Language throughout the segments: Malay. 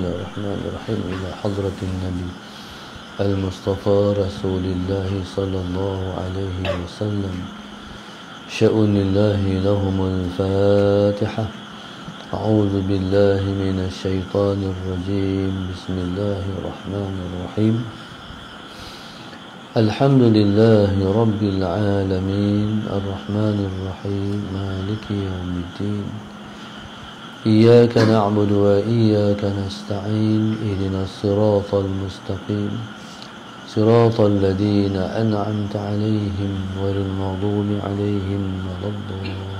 الرحمن الرحيم إلى حضرة النبي المصطفى رسول الله صلى الله عليه وسلم شأن الله لهم الفاتحة. أعوذ بالله من الشيطان الرجيم. بسم الله الرحمن الرحيم. الحمد لله رب العالمين الرحمن الرحيم مالك يوم الدين. إياك نعبد وإياك نستعين. اهدنا الصراط المستقيم صراط الذين أنعمت عليهم غير المغضوب عليهم ولا الضالين.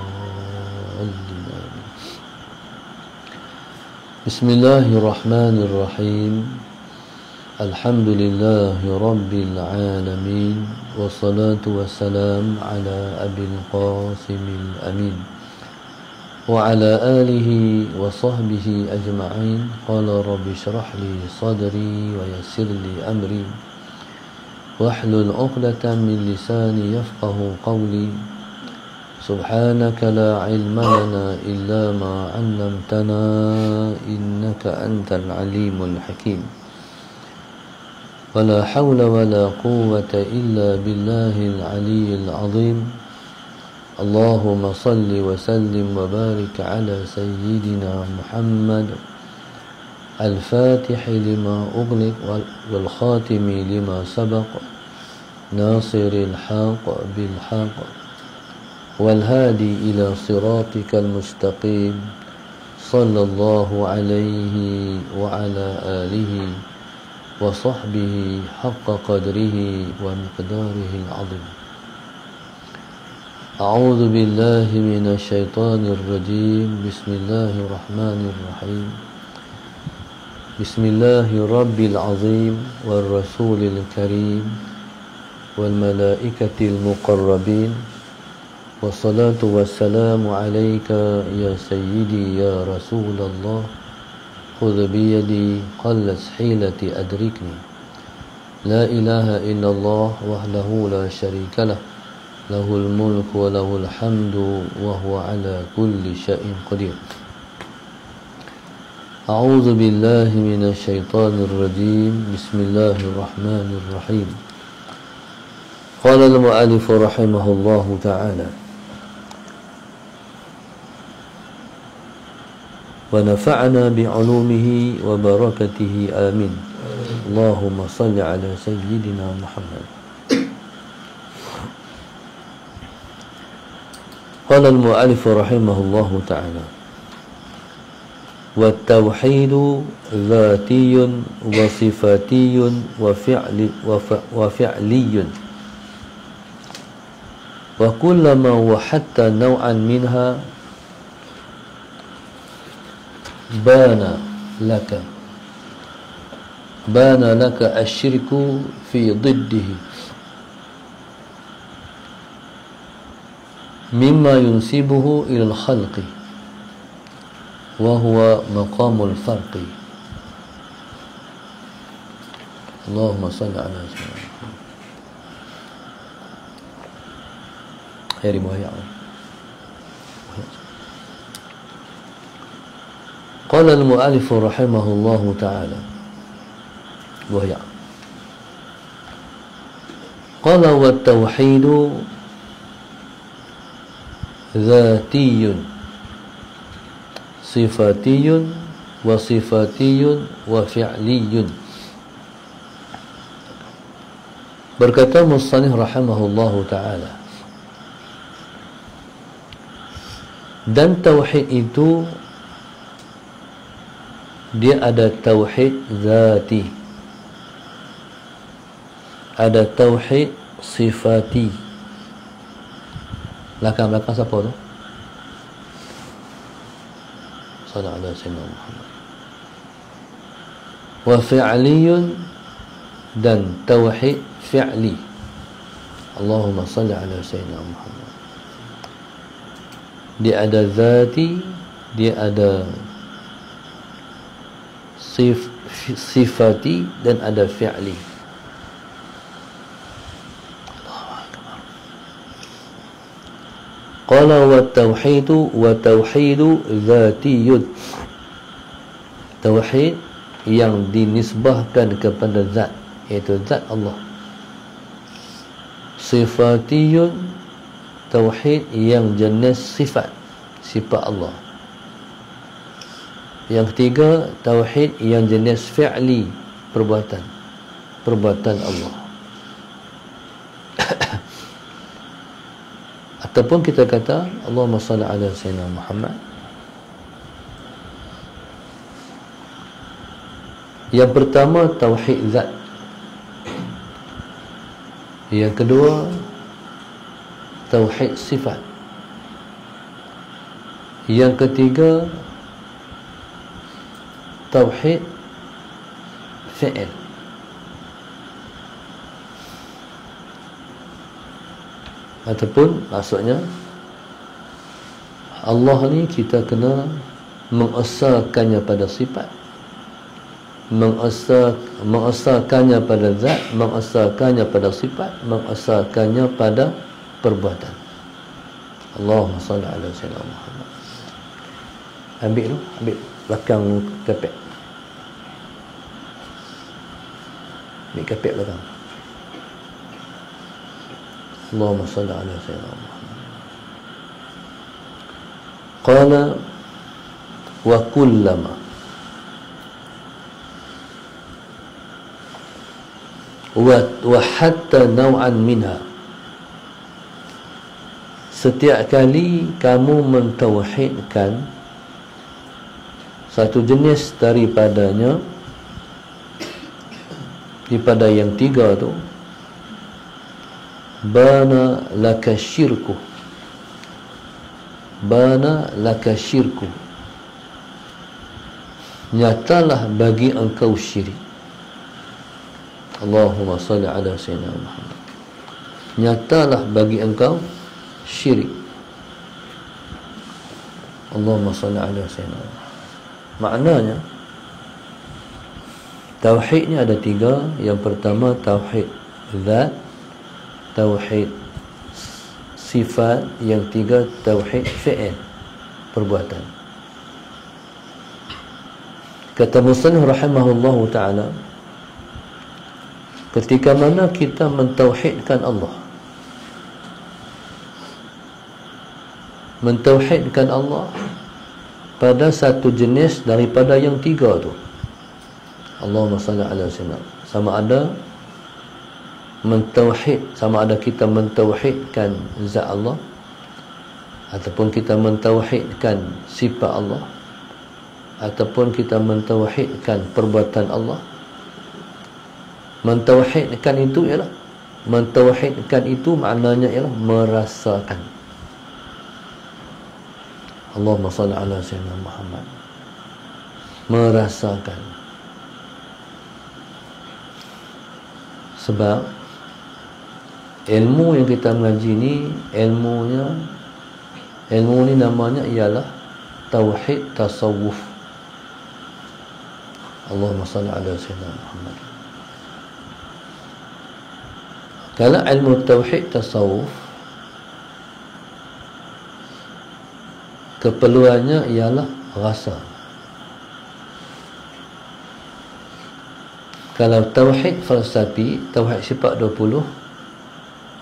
بسم الله الرحمن الرحيم. الحمد لله رب العالمين والصلاة والسلام على أبي القاسم الأمين وعلى آله وصحبه أجمعين. قال رب اشرح لي صدري ويسر لي أمري واحلل عقدة من لساني يفقه قولي. سبحانك لا علم لنا إلا ما علمتنا إنك أنت العليم الحكيم. ولا حول ولا قوة إلا بالله العلي العظيم. اللهم صل وسلم وبارك على سيدنا محمد الفاتح لما أغلق والخاتم لما سبق ناصر الحق بالحق والهادي إلى صراطك المستقيم صلى الله عليه وعلى آله وصحبه حق قدره ومقداره العظيم. أعوذ بالله من الشيطان الرجيم. بسم الله الرحمن الرحيم. بسم الله رب العظيم والرسول الكريم والملائكة المقربين والصلاة والسلام عليك يا سيدي يا رسول الله. خذ بيدي قلت حيلتي أدركني. لا إله إلا الله وحده لا شريك له له الملك وله الحمد وهو على كل شيء قدير. أعوذ بالله من الشيطان الرجيم. بسم الله الرحمن الرحيم. قال المؤلف رحمه الله تعالى ونفعنا بعلومه وبركته آمين. اللهم صل على سيدنا محمد. قال المؤلف رحمه الله تعالى والتوحيد ذاتي وصفاتي وفعلي وكلما وحدت نوعا منها بان لك الشرك في ضده مما ينسبه إلى الخلق وهو مقام الفرق. اللهم صل على سيدنا محمد. خير مهيئ. قال المؤلف رحمه الله تعالى وهي قال والتوحيد ذاتي صفاتي وصفاتي وفعلي. Berkata Musannif rahimahullahu ta'ala, dan tauhid itu dia ada tauhid zati, ada tauhid sifati. Belakang siapa tu? Sallallahu alaihi wasallam Muhammad. Wa fi'liyun, dan tauhid fi'li. Allahumma salli ala sayyidina Muhammad. Dia ada zati, dia ada sifati, dan ada fi'li. Qala wa tauhidu ذاتي. Tauhid yang dinisbahkan kepada zat, iaitu zat Allah. Sifatiyun, tauhid yang jenis sifat Allah. Yang ketiga, tauhid yang jenis fi'li, perbuatan Allah. Ataupun kita kata Allahumma salli ala sayyidina Muhammad. Yang pertama, tauhid zat. Yang kedua, tauhid sifat. Yang ketiga, tauhid fi'il. Ataupun maksudnya Allah ni kita kena mengesahkannya pada sifat, mengesahkannya pada zat, mengesahkannya pada sifat, mengesahkannya pada perbuatan. Allahumma salli ala sayyidina Muhammad. Ambil belakang kapek. Ambil kapek belakang. Allahumma salli ala sayyidina Muhammad. Qala wa kullama wa hatta naw'an minha. Setiap kali kamu mentauhidkan satu jenis daripadanya, daripada yang tiga tu, bana laka syirku, nyatalah bagi engkau syirik. Allahumma salli ala sayyidina Muhammad. Nyatalah bagi engkau syirik. Allahumma salli ala sayyidina Muhammad. Maknanya tauhid ni ada tiga. Yang pertama tauhid zat, tauhid sifat. Yang tiga tauhid fi'il, perbuatan. Kata musannif rahimahullahu ta'ala, ketika mana kita mentauhidkan Allah, pada satu jenis daripada yang tiga tu, Allahumma salli ala sayyidina, sama ada kita mentauhidkan zat Allah, ataupun kita mentauhidkan sifat Allah, ataupun kita mentauhidkan perbuatan Allah. Mentauhidkan itu ialah, mentauhidkan itu maknanya ialah merasakan. Allahumma salli ala sayyidina Muhammad. Merasakan. Sebab ilmu yang kita mengaji ni, ilmu ni namanya ialah tauhid tasawuf. Allahumma salli ala sayyidina Muhammad. Kalau ilmu tauhid tasawuf, keperluannya ialah rasa. Kalau tauhid falsafi, tauhid sifat 20,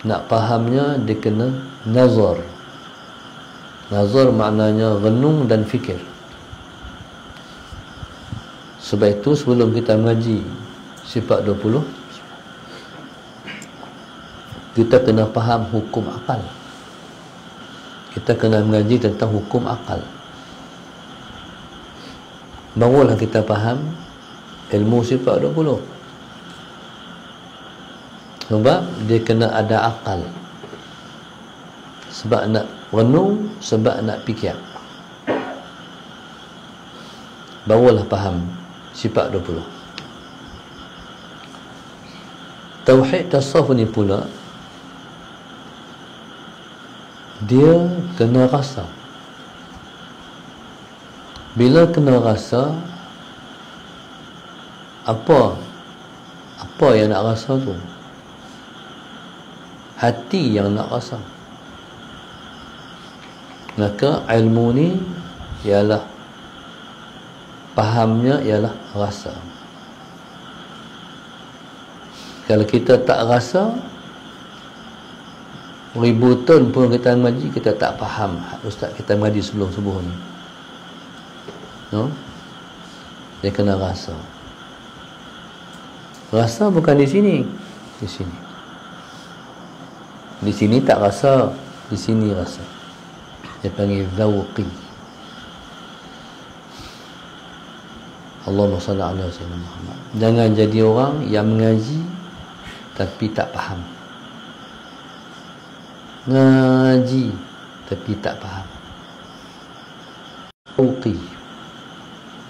nak fahamnya dia kena nazar. Nazar maknanya renung dan fikir. Sebab itu sebelum kita mengaji sifat 20, kita kena faham hukum akal. Kita kena mengaji tentang hukum akal. Barulah kita faham ilmu sifat 20. Sebab dia kena ada akal. Sebab nak renung, sebab nak fikir. Barulah faham sifat 20. Tauhid tasawuf ni pula, dia kena rasa. Bila kena rasa, apa yang nak rasa tu? Hati yang nak rasa. Maka ilmu ni ialah fahamnya ialah rasa. Kalau kita tak rasa, ribu tahun pun kita mengaji, kita tak faham ustaz kita mengaji sebelum subuh ni. No? Dia kena rasa. Rasa bukan di sini. Di sini. Di sini tak rasa, di sini rasa. Dia panggil zawqi. Allahumma salli ala sayyidina Muhammad. Jangan jadi orang yang mengaji tapi tak faham. Ngaji tapi tak faham. Zawqi.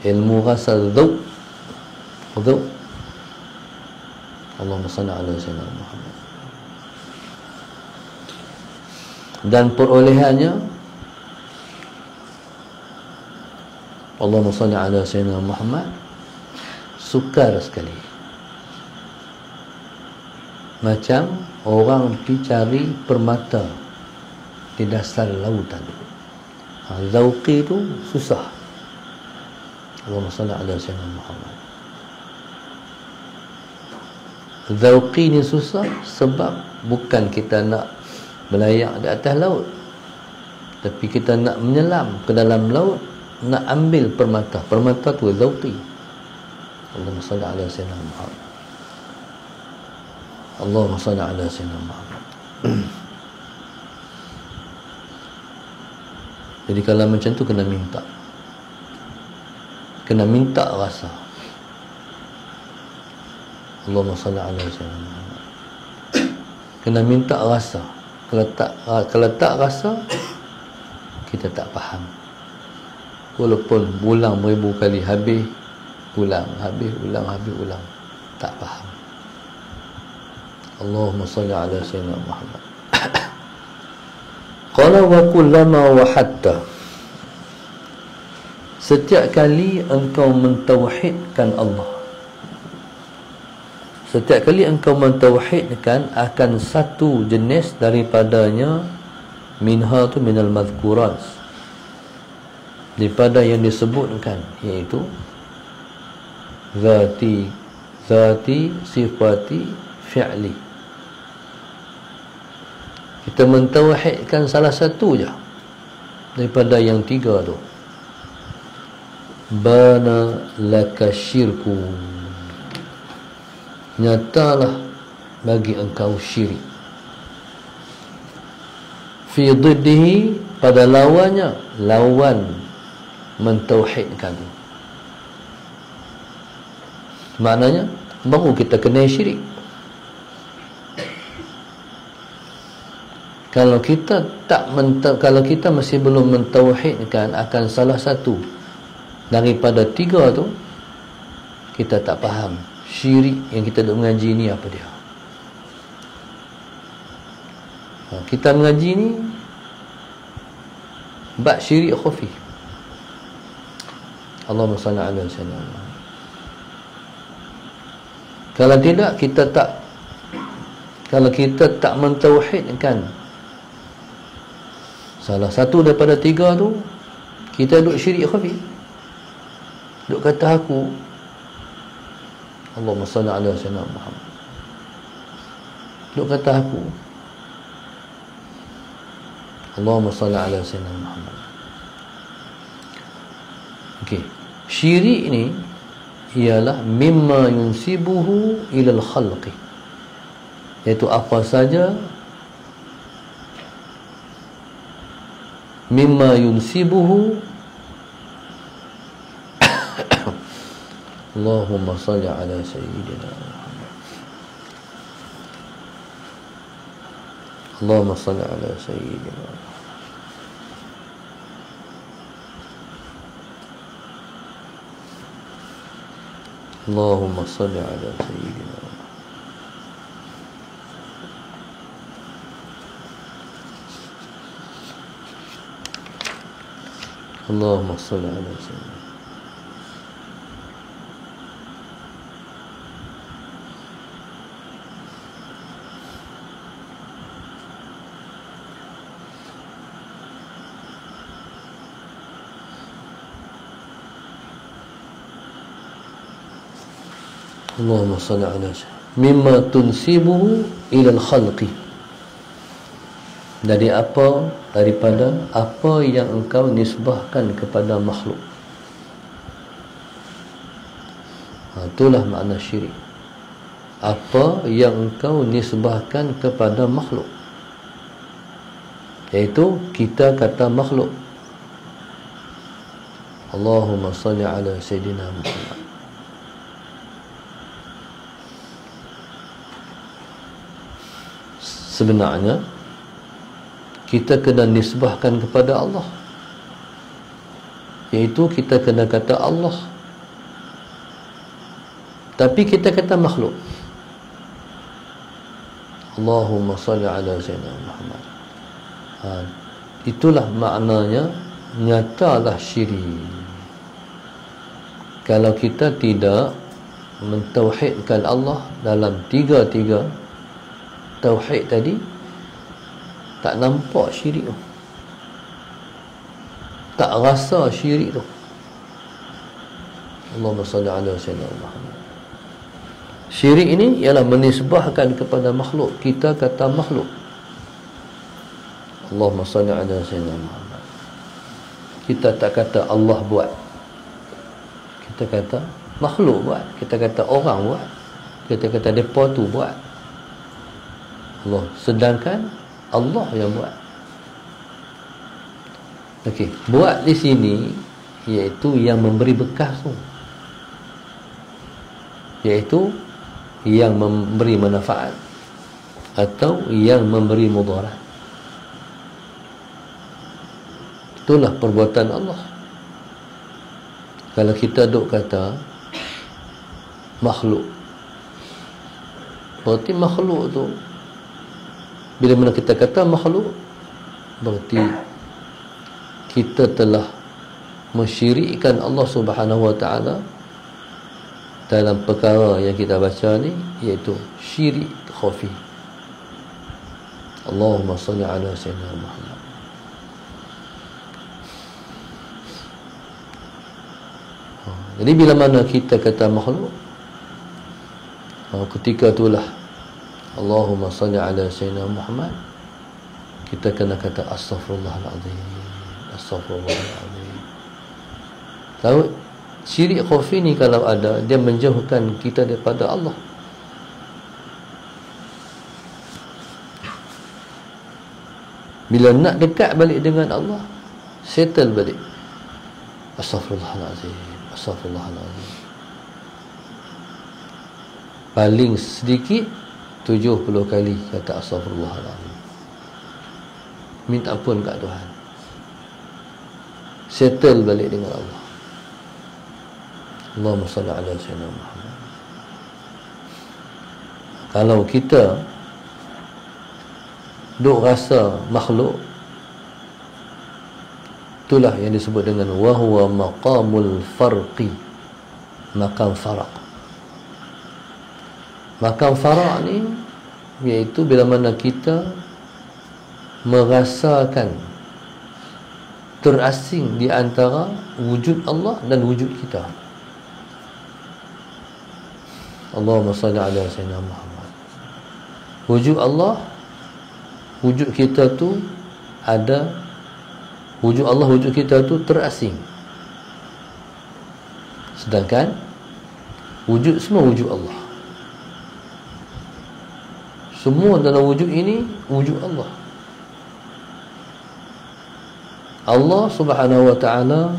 Ilmu rasa zawq. Zawq. Allahumma salli ala sayyidina Muhammad. Dan perolehannya, Allahumma salli ala sayyidina Muhammad, sukar sekali. Macam orang pergi cari permata di dasar lautan. Zawqi itu susah. Allahumma salli ala sayyidina Muhammad. Zawqi ni susah sebab bukan kita nak belayak di atas laut, tapi kita nak menyelam ke dalam laut, nak ambil permata. Permata tu zawqi. Allahumma salli ala sayyidina Muhammad. Allahumma salli ala sayyidina Muhammad. Jadi kalau macam tu kena minta. Kena minta rasa. Allahumma salli ala sayyidina Muhammad. Kena minta rasa. Kalau tak rasa, kita tak faham. Walaupun ulang beribu kali, habis ulang, tak faham. Allahumma salli ala sayyidina Muhammad. Qala wa kullama wahadta. Setiap kali engkau mentauhidkan Allah, setiap kali engkau mentauhidkan akan satu jenis daripadanya, minha tu minal mazkurat, daripada yang disebutkan, iaitu zati, sifati, fi'li. Kita mentauhidkan salah satu je daripada yang tiga tu, bana laka syirku, nyatalah bagi engkau syirik. Fi dhiddihi, pada lawannya, lawan mentauhidkan. Maknanya baru kita kena syirik. Kalau kita kalau kita masih belum mentauhidkan akan salah satu daripada tiga tu, kita tak faham syirik yang kita duk mengaji ni apa dia. Kita mengaji ni bab syirik khafi. Allahumma salli ala sayyidina Muhammad. Kalau tidak, kalau kita tak mentauhidkan salah satu daripada tiga tu, kita duk syirik khafi. Duk kata aku, Allahumma salli ala sayyidina Muhammad, duk kata aku, Allahumma salli ala sayyidina Muhammad. Okey, syirik ni ialah mimma yunsibuhu ilal khalqi, iaitu apa saja mimma yunsibuhu Allahumma salli ala sayyidina Muhammad. Allahumma salli ala sayyidina Muhammad. Allahumma salli ala sayyidina Muhammad. Allahumma salli ala sayyidina. Allahumma salli ala sayyidina. Mimma tunsibuhu ilal khalqi, daripada apa yang engkau nisbahkan kepada makhluk. Itulah makna syirik. Apa yang engkau nisbahkan kepada makhluk, iaitu kita kata makhluk. Allahumma salli ala sayyidina Muhammad. Sebenarnya kita kena nisbahkan kepada Allah, iaitu kita kena kata Allah, tapi kita kata makhluk. Allahumma salli ala sayyidina Muhammad. Itulah maknanya, nyatalah syirik. Kalau kita tidak mentauhidkan Allah dalam tiga tauhid tadi, tak nampak syirik tu, tak rasa syirik tu. Allahumma salli ala sayyidina Muhammad. Syirik ini ialah menisbahkan kepada makhluk. Kita kata makhluk. Allahumma salli ala sayyidina Muhammad. Kita tak kata Allah buat, kita kata makhluk buat, kita kata orang buat, kita kata depa tu buat Allah, sedangkan Allah yang buat. Okey, buat di sini iaitu yang memberi bekas tu, iaitu yang memberi manfaat atau yang memberi mudarat. Itulah perbuatan Allah. Kalau kita duk kata makhluk, berarti makhluk tu, bila mana kita kata makhluk, berarti kita telah mensyirikkan Allah Subhanahu wa taala dalam perkara yang kita baca ni, iaitu syirik khafi. Allahumma salli ala sayyidina Muhammad. Jadi bila mana kita kata makhluk, ketika itulah Allahumma salli ala sayyidina Muhammad, kita kena kata astaghfirullahaladzim, astaghfirullahaladzim. Tahu syirik khafi ni kalau ada, dia menjauhkan kita daripada Allah. Bila nak dekat balik dengan Allah, settle balik, astaghfirullahaladzim, astaghfirullahaladzim. Paling sedikit 70 kali kata astaghfirullahaladzim, minta ampun kat Tuhan, settle balik dengan Allah. Allahumma salli ala sayyidina Muhammad. Kalau kita duk rasa makhluk, itulah yang disebut dengan wahwa maqamul farqi, maqam faraq. Maqam faraq ni iaitu bila mana kita merasakan terasing di antara wujud Allah dan wujud kita. Allahumma salli ala sayyidina Muhammad. Wujud Allah, wujud kita tu ada, wujud Allah, wujud kita tu terasing, sedangkan wujud semua wujud Allah. Semua dalam wujud ini wujud Allah. Allah Subhanahu wa taala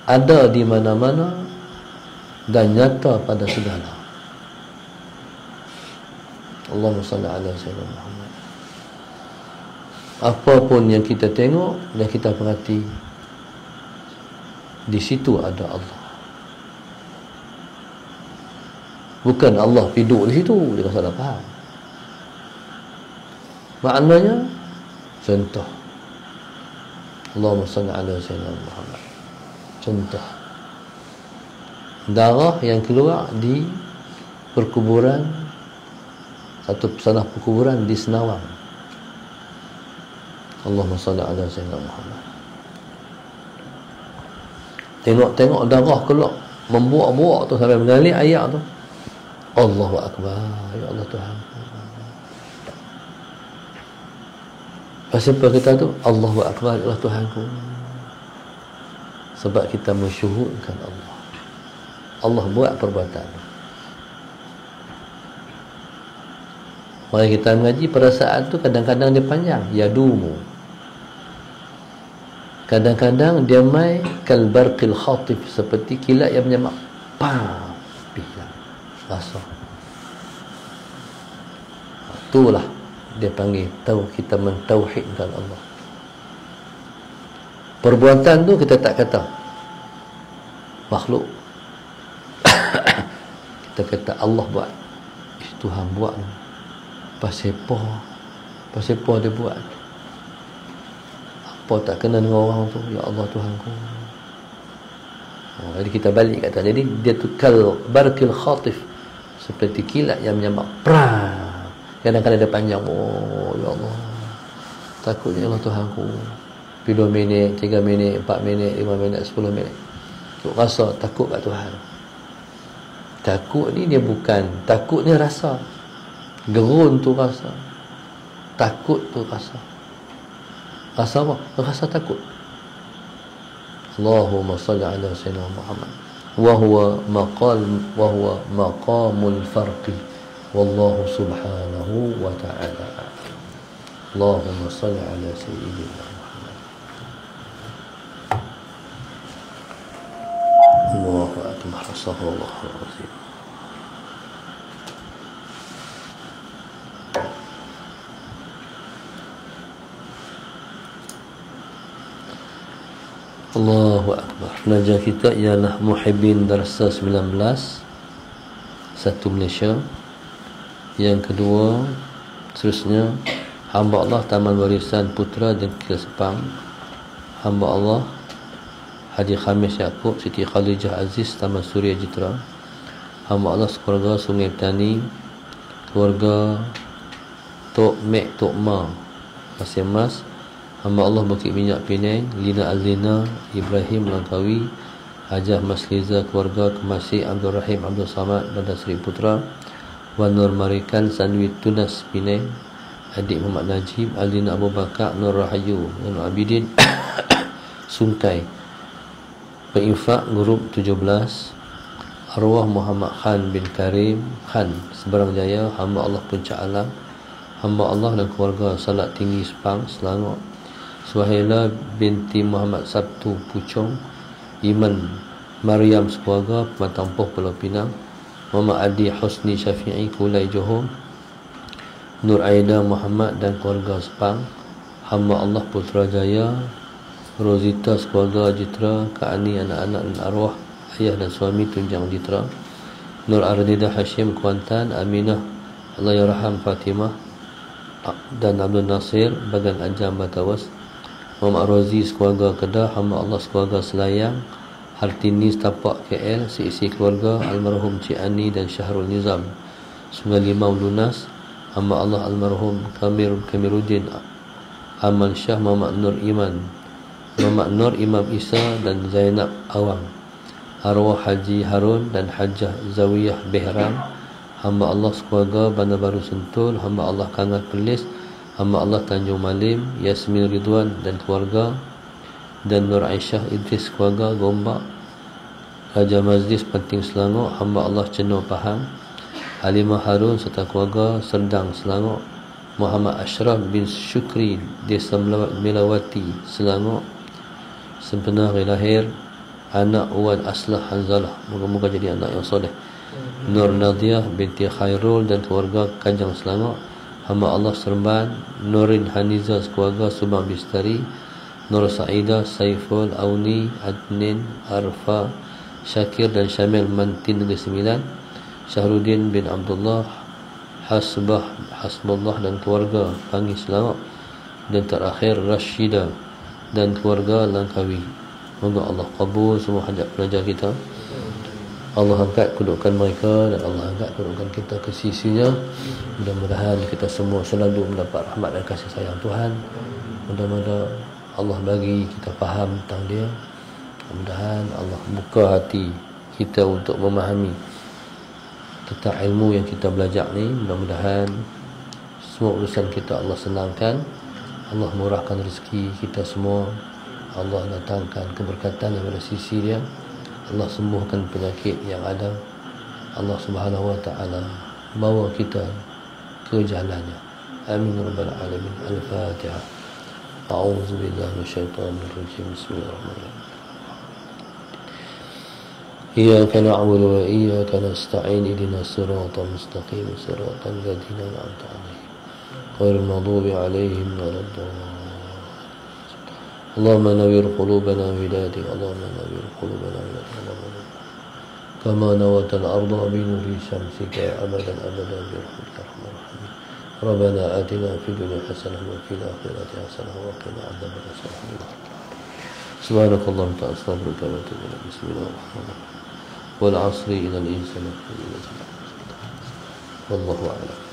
ada di mana-mana dan nyata pada segala. Allahumma salli ala sayyidina Muhammad. Apapun yang kita tengok dan kita perhati, di situ ada Allah. Bukan Allah hidup di situ, dia salah faham. Maknanya, contoh, Allahumma salli ala sayyidina Muhammad. Contoh, darah yang keluar di perkuburan, satu pesanah perkuburan di Senawang. Allahumma salli ala sayyidina Muhammad. Tengok-tengok darah keluar, membuak-buak tu sampai mengalir air tu. Allahu Akbar, ya Allah Tuhan. Pasal kita tu Allahu Akbar, ya Allah Tuhanku. Sebab kita mensyuhudkan Allah. Allah buat perbuatan. Mari kita mengaji pada saat tu kadang-kadang dia panjang, yadumu. Kadang-kadang dia mai kal barqil khatif, seperti kilat yang menyamak. Pam, pisang. Rasa. Itulah dia panggil tahu kita mentauhidkan Allah. Perbuatan tu kita tak kata makhluk. Kita kata Allah buat. Tuhan buat. Pasepo dia buat. Apa tak kena dengan orang tu, ya Allah Tuhanku. Jadi kita balik kata, jadi dia tu kal barqil khatif, seperti kilat yang menyambar. Kadang-kadang dia panjang. Oh ya Allah, takutnya Allah Tuhanku. 2 minit, 3 minit, 4 minit, 5 minit, 10 minit. Tu rasa takut kat Tuhan. Takut ni dia bukan, takut ni rasa. Gerun tu rasa. Takut tu rasa. Rasa apa? Rasa takut. Allahumma salli ala sayyidina Muhammad. Wa huwa maqamul farqi. Wallahu subhanahu wa ta'ala. Allahumma salli ala sayyidina Muhammad. Allahu akbar. Astagfirullahal azim. Allahu Akbar. Penaja kita ialah Muhibbin Darsa 19, satu Malaysia. Yang kedua, seterusnya hamba Allah Taman Warisan Putra dan Kila Sepang. Hamba Allah Haji Khamis Yaakob Siti Khalijah Aziz Taman Suria Jitra. Hamba Allah sekeluarga Sungai Petani, keluarga Tok Mek Tok Ma Pasir Mas. Hamba Allah Bukit Minyak Penang, Lina Azlina Ibrahim Langkawi, Hajah Masliza keluarga Kemasi Abdul Rahim Abdul Samad Bandar Seri Putra, Wan Nur Marikan Sanwi Tunas Penang, adik Muhammad Najib, Alina Abu Bakar, Nur Rahayu, Nur Abidin Sungkai. Perinfak grup 17, arwah Muhammad Khan bin Karim Khan Seberang Jaya, hamba Allah Puncak Alam, hamba Allah dan keluarga Salat Tinggi Sepang Selangor. Suhaila binti Muhammad Sabtu Puchong, Iman Maryam sekeluarga Pematang Poh Pulau Pinang, Muhammad Adi Husni Syafi'i Kulai Johor, Nur Aida Muhammad dan keluarga Sepang, hamba Allah Putrajaya, Rozita sekeluarga Jitra, Ka'ani anak-anak dan arwah ayah dan suami tunjang Jitra, Nur Ardida Hashim Kuantan, Aminah Allahyarham Fatimah dan Abdul Nasir Bagan Ajam Batawas, Muhammad Rozi sekeluarga Kedah, hamba Allah sekeluarga Selayang, Hartini Setapak KL, seisi keluarga almarhum Cik Ani dan Syahrul Nizam Sungai Limau Lunas, hamba Allah almarhum Kamiruddin Aman Syah, Muhammad Nur Imam Isa dan Zainab Awang, arwah Haji Harun dan Hajjah Zawiyah Behram, hamba Allah sekeluarga Bandar Baru Sentul, hamba Allah Kangat Perlis, hamba Allah Tanjung Malim, Yasmin Ridwan dan keluarga, dan Nur Aisyah Idris keluarga Gombak, Raja Majlis Penting Selangor, hamba Allah Cenur Pahang, Halimah Harun serta keluarga Serdang Selangor, Muhammad Ashraf bin Syukri Desa Melawati Selangor. Sempena hari lahir anak Wan Aslah Hanzalah, moga-moga jadi anak yang soleh. Nur Nadiah binti Khairul dan keluarga Kajang Selangor, hamba Allah Serban, Nurin Haniza keluarga Subang Bistari, Nur Sa'idah Saiful Auni Adnin Arfa Syakir dan Syamil Mantin Negeri Sembilan, Syahruddin bin Abdullah Hasbullah dan keluarga Pangi Selangor, dan terakhir Rashida dan keluarga Langkawi. Moga Allah kabul semua hajat pelajar kita. Allah angkat kedudukan mereka dan Allah angkat kedudukan kita ke sisinya. Mudah-mudahan kita semua selalu mendapat rahmat dan kasih sayang Tuhan. Mudah-mudahan Allah bagi kita faham tentang dia. Mudah-mudahan Allah buka hati kita untuk memahami tentang ilmu yang kita belajar ni. Mudah-mudahan semua urusan kita Allah senangkan, Allah murahkan rezeki kita semua, Allah datangkan keberkatan daripada sisi dia, Allah sembuhkan penyakit yang ada, Allah Subhanahu wa taala bawa kita ke jalannya. Amin rabbal alamin. Al-Fatihah. A'udzu billahi minasyaitonir rajim. Bismillahirrahmanirrahim. Iyyaka na'budu wa iyyaka nasta'in. Ihdinas siratal mustaqim, siratal ladzina an'amta 'alaihim ghairil maghdubi 'alaihim waladdallin. اللهم نوّر قلوبنا بهدايتك، اللهم نوّر قلوبنا بهدايتك كما نورت الأرض بنور شمسك أبدا أبدا برحمتك يا أرحم الراحمين. ربنا آتنا في الدنيا حسنة وفي الآخرة حسنة وقنا عذاب النار. سبحانك اللهم وبحمدك أستغفرك وأتوب إليك. بسم الله الرحمن الرحيم. والعصر إن الإنسان لفي خسر والله أعلم.